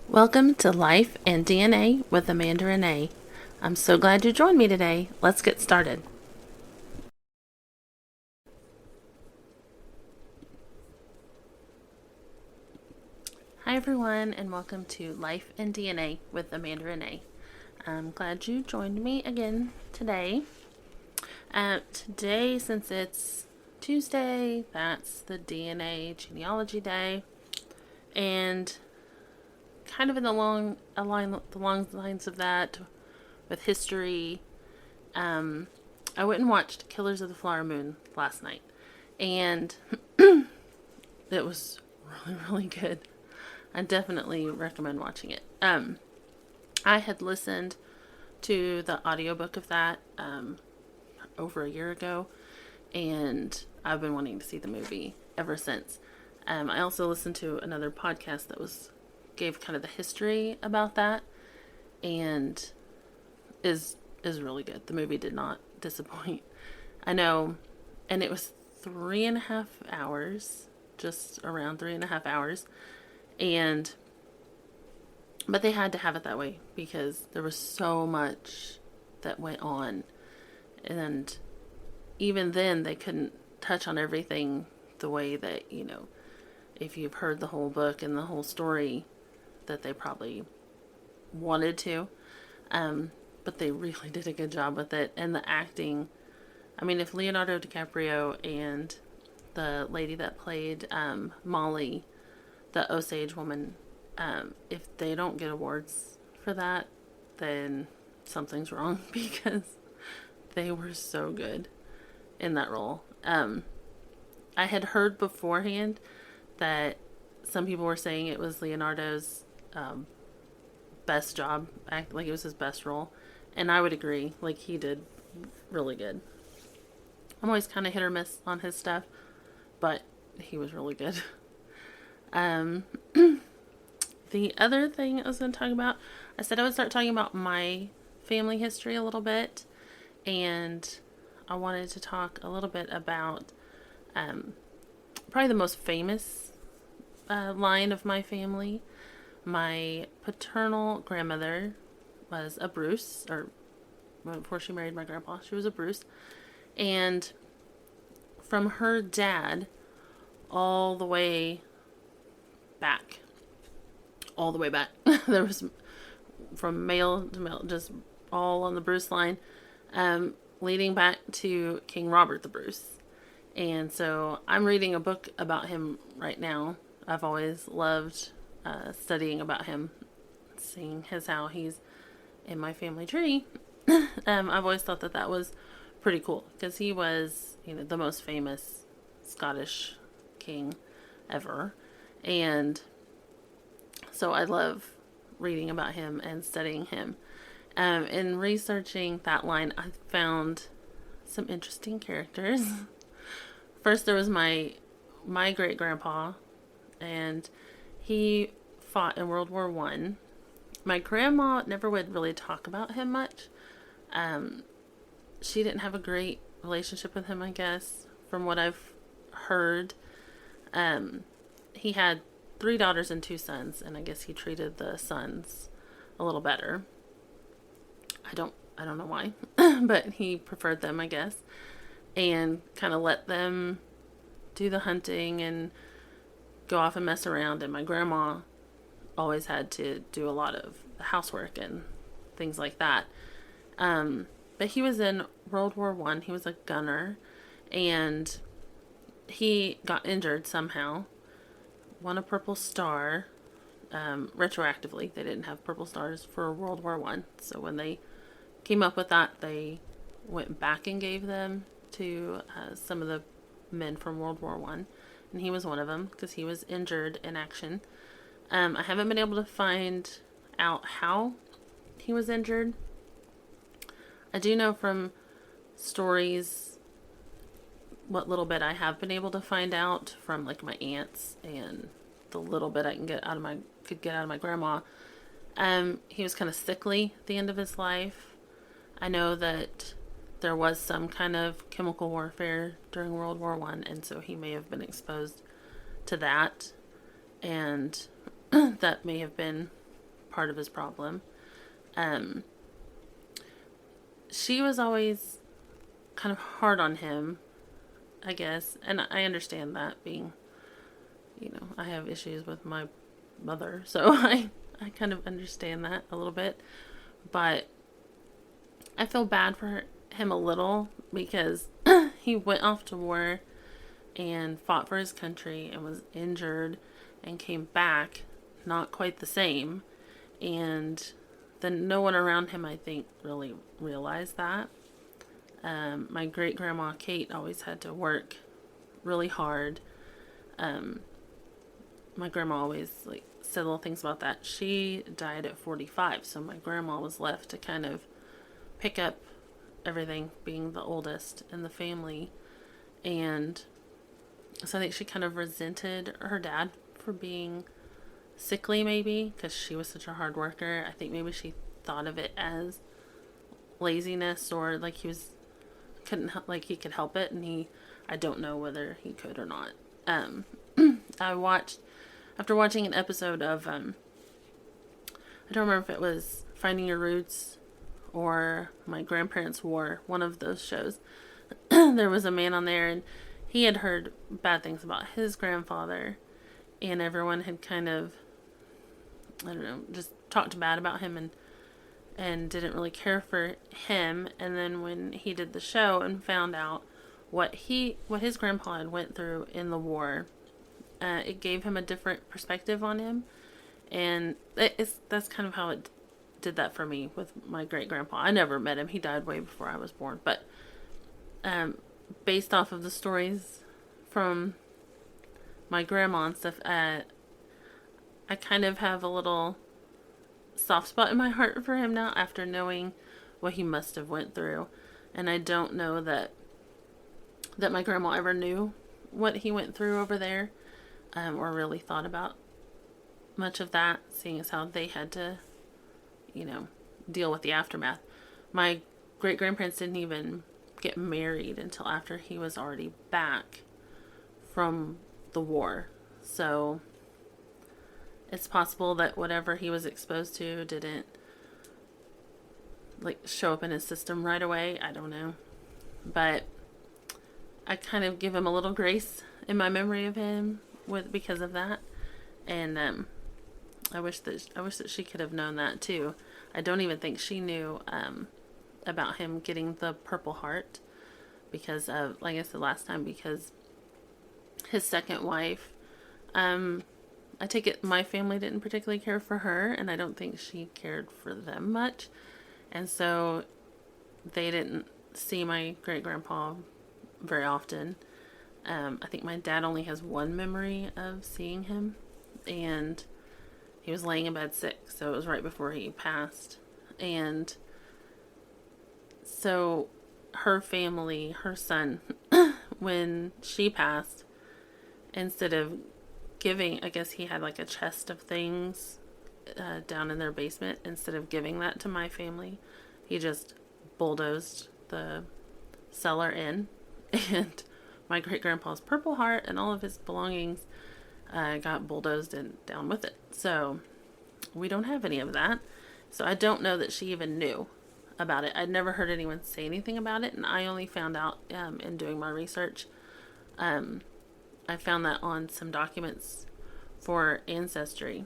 Welcome to Life and DNA with Amanda Renee. I'm so glad you joined me today. Let's get started. Hi, everyone, and welcome to Life and DNA with Amanda Renee. I'm glad you joined me again today. Today, since it's Tuesday, that's the DNA genealogy day, and kind of in the long lines of that, with history. I went and watched Killers of the Flower Moon last night, and it was really good. I definitely recommend watching it. I had listened to the audiobook of that over a year ago, and I've been wanting to see the movie ever since. I also listened to another podcast that gave kind of the history about that, and is really good. The movie did not disappoint. I know, and it was 3.5 hours, just around 3.5 hours, and but they had to have it that way because there was so much that went on, and even then they couldn't touch on everything the way that, if you've heard the whole book and the whole story, that they probably wanted to. But they really did a good job with it. And the acting, I mean, if Leonardo DiCaprio and the lady that played Molly, the Osage woman, if they don't get awards for that, then something's wrong because they were so good in that role. I had heard beforehand that some people were saying it was Leonardo's best job, like it was his best role, and I would agree. Like, he did really good. I'm always kind of hit or miss on his stuff, but he was really good. Um, the other thing I was going to talk about, I said I would start talking about my family history a little bit, and I wanted to talk a little bit about probably the most famous line of my family. My paternal grandmother was a Bruce, or before she married my grandpa, she was a Bruce. And from her dad all the way back, there was from male to male, just all on the Bruce line, leading back to King Robert the Bruce. And so I'm reading a book about him right now. I've always loved studying about him, seeing how he's in my family tree. I've always thought that was pretty cool because he was, the most famous Scottish king ever. And so I love reading about him and studying him. In researching that line, I found some interesting characters. First, there was my great grandpa, and he fought in World War One. My grandma never would really talk about him much. She didn't have a great relationship with him, I guess, from what I've heard. He had 3 daughters and 2 sons, and I guess he treated the sons a little better. I don't know why, but he preferred them, I guess, and kind of let them do the hunting and go off and mess around. And my grandma always had to do a lot of the housework and things like that. But he was in World War One. He was a gunner, and he got injured somehow. Won a Purple Star. Retroactively, they didn't have Purple Stars for World War One, so when they came up with that, they went back and gave them to some of the men from World War One, and he was one of them because he was injured in action. I haven't been able to find out how he was injured. I do know from stories, what little bit I have been able to find out from like my aunts and the little bit I could get out of my grandma. He was kind of sickly at the end of his life. I know that there was some kind of chemical warfare during World War One, and so he may have been exposed to that, and that may have been part of his problem. Um, she was always kind of hard on him, I guess. And I understand that, being, I have issues with my mother. So I kind of understand that a little bit. But I feel bad for him a little, because he went off to war and fought for his country and was injured and came back not quite the same. And then no one around him, I think, really realized that. My great-grandma Kate always had to work really hard. My grandma always said little things about that. She died at 45, so my grandma was left to kind of pick up everything, being the oldest in the family. And so I think she kind of resented her dad for being sickly, maybe, because she was such a hard worker. I think maybe she thought of it as laziness, or like he could help it, and I don't know whether he could or not. After watching an episode of, I don't remember if it was Finding Your Roots or My Grandparents' War, one of those shows. There was a man on there, and he had heard bad things about his grandfather, and everyone had kind of, I don't know, just talked bad about him and didn't really care for him. And then when he did the show and found out what his grandpa had went through in the war, it gave him a different perspective on him. And that's kind of how it did that for me with my great-grandpa. I never met him. He died way before I was born. But based off of the stories from my grandma and stuff, I kind of have a little soft spot in my heart for him now, after knowing what he must have went through. And I don't know that my grandma ever knew what he went through over there, or really thought about much of that, seeing as how they had to, deal with the aftermath. My great-grandparents didn't even get married until after he was already back from the war. So it's possible that whatever he was exposed to didn't show up in his system right away. I don't know. But I kind of give him a little grace in my memory of him because of that. And I wish that she could have known that too. I don't even think she knew about him getting the Purple Heart, because of, like I said last time, because his second wife, I take it my family didn't particularly care for her, and I don't think she cared for them much. And so they didn't see my great-grandpa very often. I think my dad only has one memory of seeing him, and he was laying in bed sick, so it was right before he passed. And so her family, her son, when she passed, instead of giving, I guess he had a chest of things down in their basement. Instead of giving that to my family, he just bulldozed the cellar in, and my great-grandpa's Purple Heart and all of his belongings got bulldozed and down with it. So we don't have any of that. So I don't know that she even knew about it. I'd never heard anyone say anything about it, and I only found out in doing my research. I found that on some documents for Ancestry.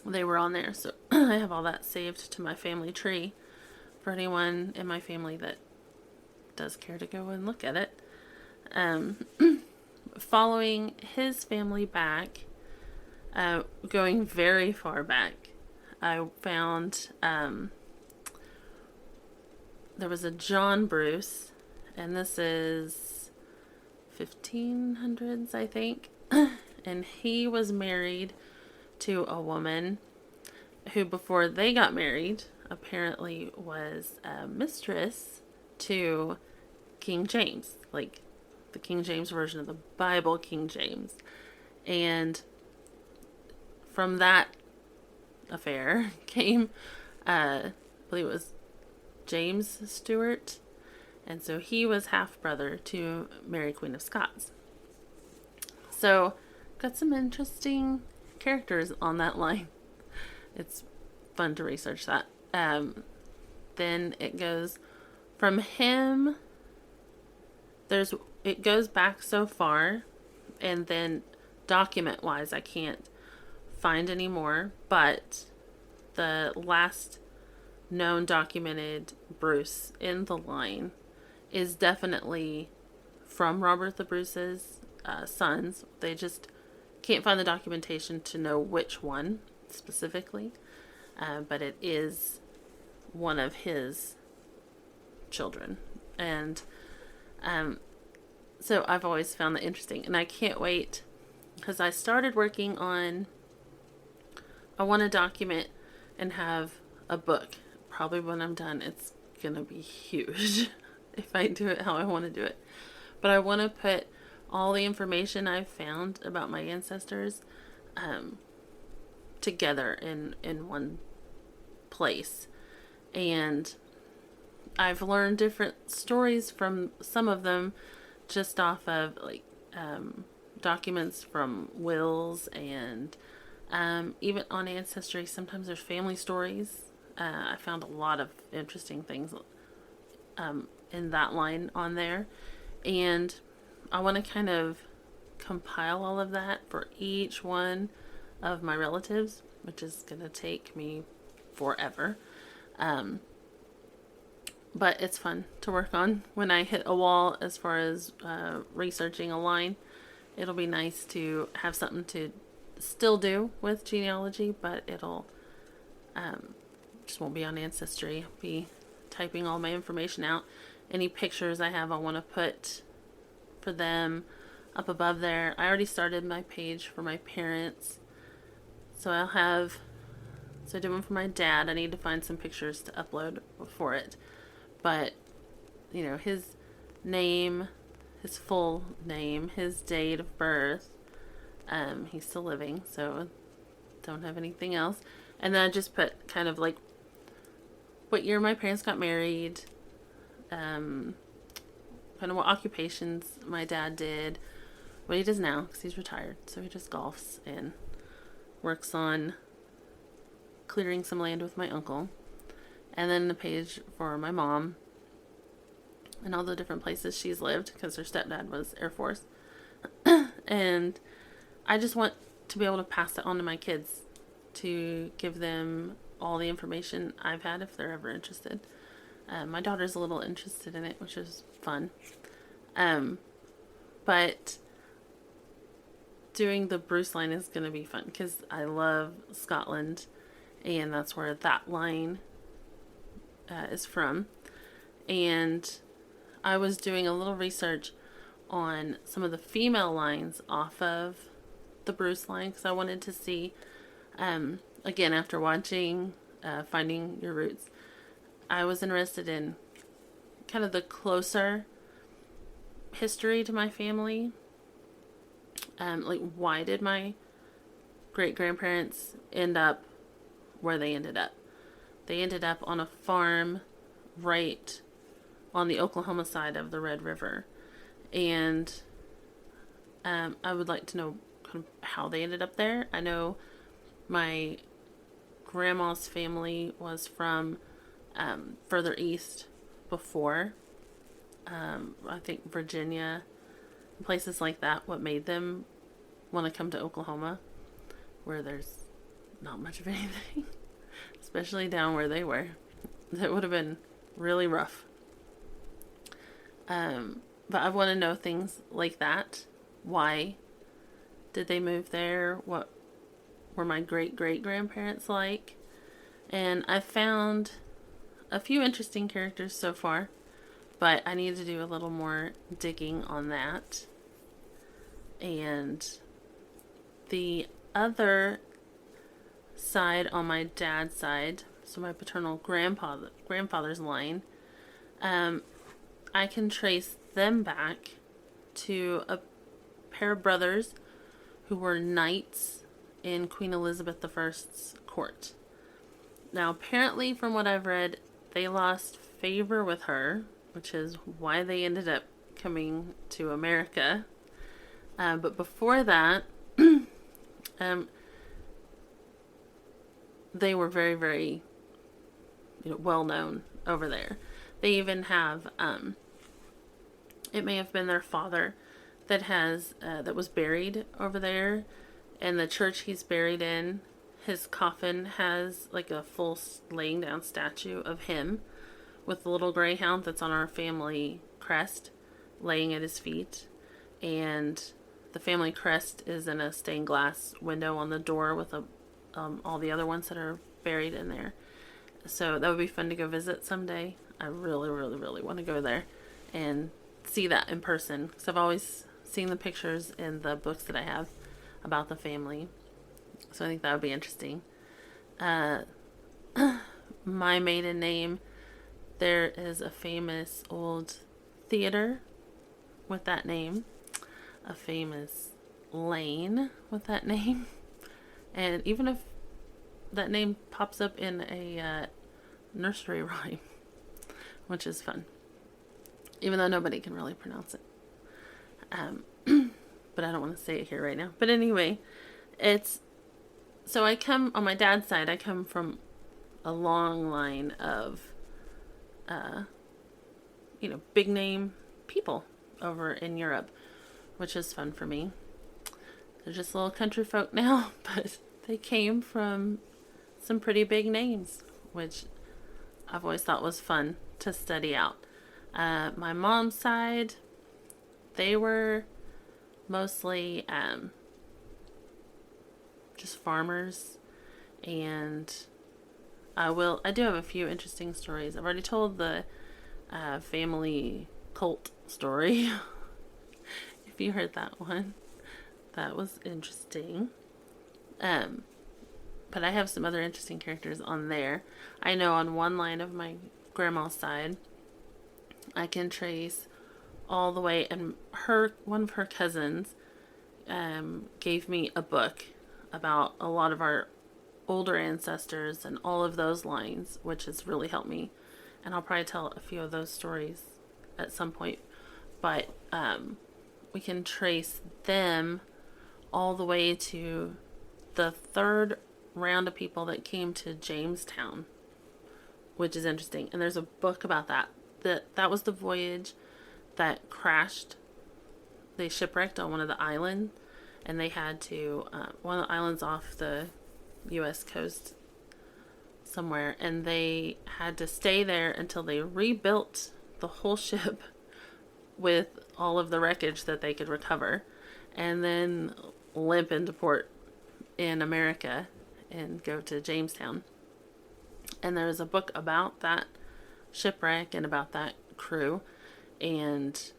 They were on there, so I have all that saved to my family tree for anyone in my family that does care to go and look at it. Following his family back, going very far back, I found there was a John Bruce, and this is 1500s, I think. And he was married to a woman who, before they got married, apparently was a mistress to King James, the King James version of the Bible, King James. And from that affair came, I believe it was James Stewart. And so he was half-brother to Mary, Queen of Scots. So, got some interesting characters on that line. it's fun to research that. Then it goes from him. It goes back so far, and then document wise, I can't find any more. But the last known documented Bruce in the line is definitely from Robert the Bruce's sons. They just can't find the documentation to know which one specifically, but it is one of his children. And so I've always found that interesting, and I can't wait, because I started working on, I want to document and have a book. Probably when I'm done, it's gonna be huge if I do it how I want to do it. But I want to put all the information I've found about my ancestors together in one place. And I've learned different stories from some of them just off of documents from wills, and even on Ancestry, sometimes there's family stories. I found a lot of interesting things in that line on there. And I want to kind of compile all of that for each one of my relatives, which is going to take me forever. But it's fun to work on. When I hit a wall as far as researching a line, it'll be nice to have something to still do with genealogy, but it'll just won't be on Ancestry. I'll be typing all my information out. Any pictures I have I want to put for them up above there. I already started my page for my parents. So I did one for my dad. I need to find some pictures to upload for it. But, his name, his full name, his date of birth, he's still living, so don't have anything else. And then I just put kind of like what year my parents got married, kind of what occupations my dad did, what he does now, because he's retired, so he just golfs and works on clearing some land with my uncle. And then the page for my mom and all the different places she's lived, because her stepdad was Air Force. And I just want to be able to pass it on to my kids, to give them all the information I've had if they're ever interested. My daughter's a little interested in it, which is fun. But doing the Bruce line is going to be fun, because I love Scotland, and that's where that line is from. And I was doing a little research on some of the female lines off of the Bruce line, because I wanted to see, again, after watching Finding Your Roots, I was interested in kind of the closer history to my family. Why did my great-grandparents end up where they ended up? They ended up on a farm right on the Oklahoma side of the Red River. And I would like to know kind of how they ended up there. I know my grandma's family was from further east before. I think Virginia, places like that, what made them want to come to Oklahoma, where there's not much of anything. Especially down where they were. That would have been really rough. But I want to know things like that. Why did they move there? What were my great-great-grandparents like? And I found a few interesting characters so far, but I need to do a little more digging on that. And the other side, on my dad's side, so my paternal grandfather's line, I can trace them back to a pair of brothers who were knights in Queen Elizabeth I's court. Now, apparently, from what I've read, they lost favor with her, which is why they ended up coming to America. But before that, they were very, very, well known over there. They even have, it may have been their father that was buried over there, and the church he's buried in, his coffin has like a full laying down statue of him with the little greyhound that's on our family crest laying at his feet. And the family crest is in a stained glass window on the door with all the other ones that are buried in there. So that would be fun to go visit someday. I really, really, really want to go there and see that in person, because I've always seen the pictures in the books that I have about the family. So I think that would be interesting. My maiden name, there is a famous old theater with that name, a famous lane with that name, and even if that name pops up in a nursery rhyme, which is fun, even though nobody can really pronounce it. But I don't want to say it here right now. But anyway, so I come, on my dad's side, I come from a long line of, big name people over in Europe, which is fun for me. They're just little country folk now, but they came from some pretty big names, which I've always thought was fun to study out. My mom's side, they were mostly just farmers, and I do have a few interesting stories. I've already told the family cult story. If you heard that one, that was interesting. But I have some other interesting characters on there. I know on one line of my grandma's side, I can trace all the way, and one of her cousins gave me a book about a lot of our older ancestors and all of those lines, which has really helped me. And I'll probably tell a few of those stories at some point. But we can trace them all the way to the third round of people that came to Jamestown, which is interesting. And there's a book about that. That was the voyage that crashed. They shipwrecked on one of the islands, and they had to, one of the islands off the U.S. coast somewhere, and they had to stay there until they rebuilt the whole ship with all of the wreckage that they could recover, and then limp into port in America and go to Jamestown. And there was a book about that shipwreck and about that crew, and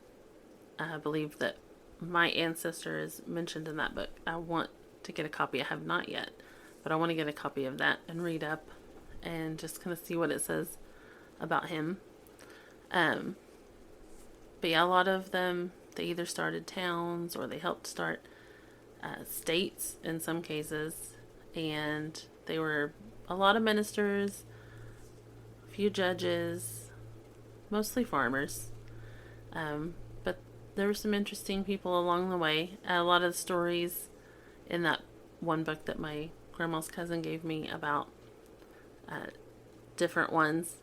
I believe that my ancestor is mentioned in that book. I want to get a copy. I have not yet, but I want to get a copy of that and read up and just kind of see what it says about him. But yeah, a lot of them, they either started towns or they helped start states in some cases, and they were a lot of ministers, a few judges, mostly farmers. But there were some interesting people along the way. A lot of the stories in that one book that my grandma's cousin gave me about different ones.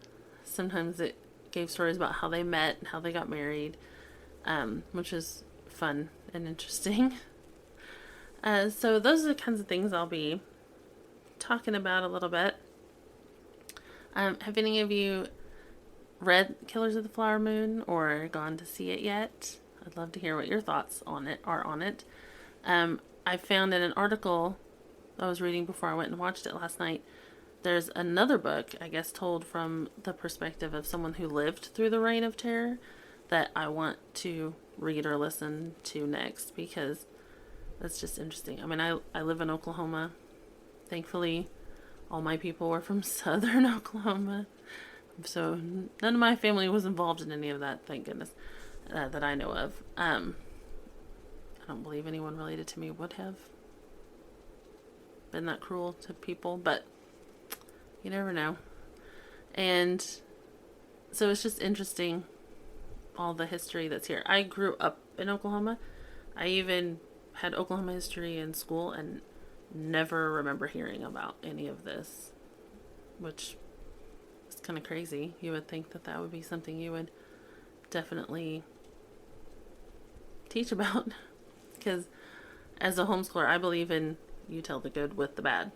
Sometimes it gave stories about how they met and how they got married, which is fun and interesting. So those are the kinds of things I'll be talking about a little bit. Have any of you read Killers of the Flower Moon or gone to see it yet? I'd love to hear what your thoughts on it are on it. I found in an article I was reading before I went and watched it last night, there's another book, I guess, told from the perspective of someone who lived through the Reign of Terror that I want to read or listen to next, because that's just interesting. I mean, I live in Oklahoma. Thankfully, all my people were from southern Oklahoma. So none of my family was involved in any of that, thank goodness, that I know of. I don't believe anyone related to me would have been that cruel to people, but you never know. And so it's just interesting, all the history that's here. I grew up in Oklahoma. I even had Oklahoma history in school and never remember hearing about any of this which is kind of crazy. You would think that that would be something you would definitely teach about. Because as a homeschooler, I believe in you tell the good with the bad.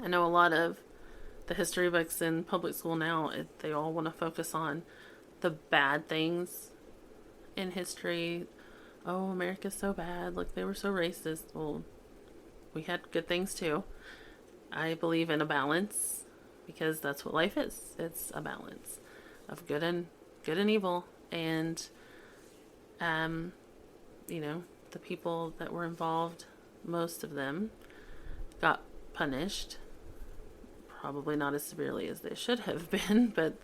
I know a lot of the history books in public school now, they all want to focus on the bad things in history. Oh, America's so bad. Look, they were so racist. Well, we had good things too. I believe in a balance because that's what life is. It's a balance of good and evil. And, the people that were involved, most of them got punished. Probably not as severely as they should have been, but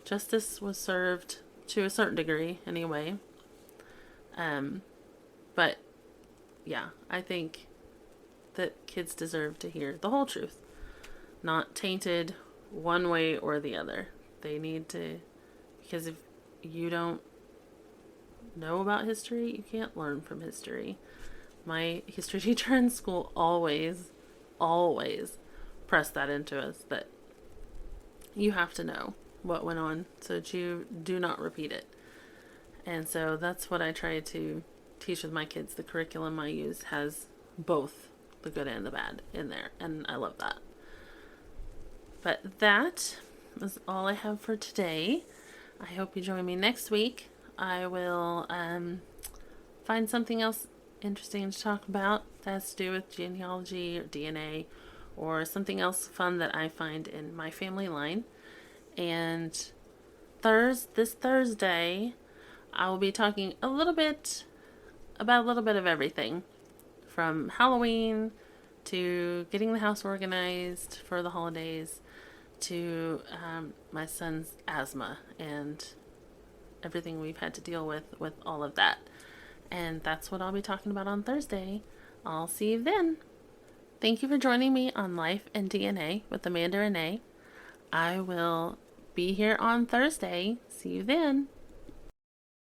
justice was served to a certain degree anyway. But yeah, I think that kids deserve to hear the whole truth, not tainted one way or the other. They need to, because if you don't know about history, you can't learn from history. My history teacher in school always pressed that into us, that you have to know what went on so that you do not repeat it. And so that's what I try to teach with my kids. The curriculum I use has both the good and the bad in there, and I love that. But that is all I have for today. I hope you join me next week. I will find something else interesting to talk about that has to do with genealogy or DNA or something else fun that I find in my family line. And this Thursday, I will be talking a little bit of everything, from Halloween to getting the house organized for the holidays to my son's asthma and everything we've had to deal with all of that. And that's what I'll be talking about on Thursday. I'll see you then. Thank you for joining me on Life and DNA with Amanda Renee. I will be here on Thursday. See you then.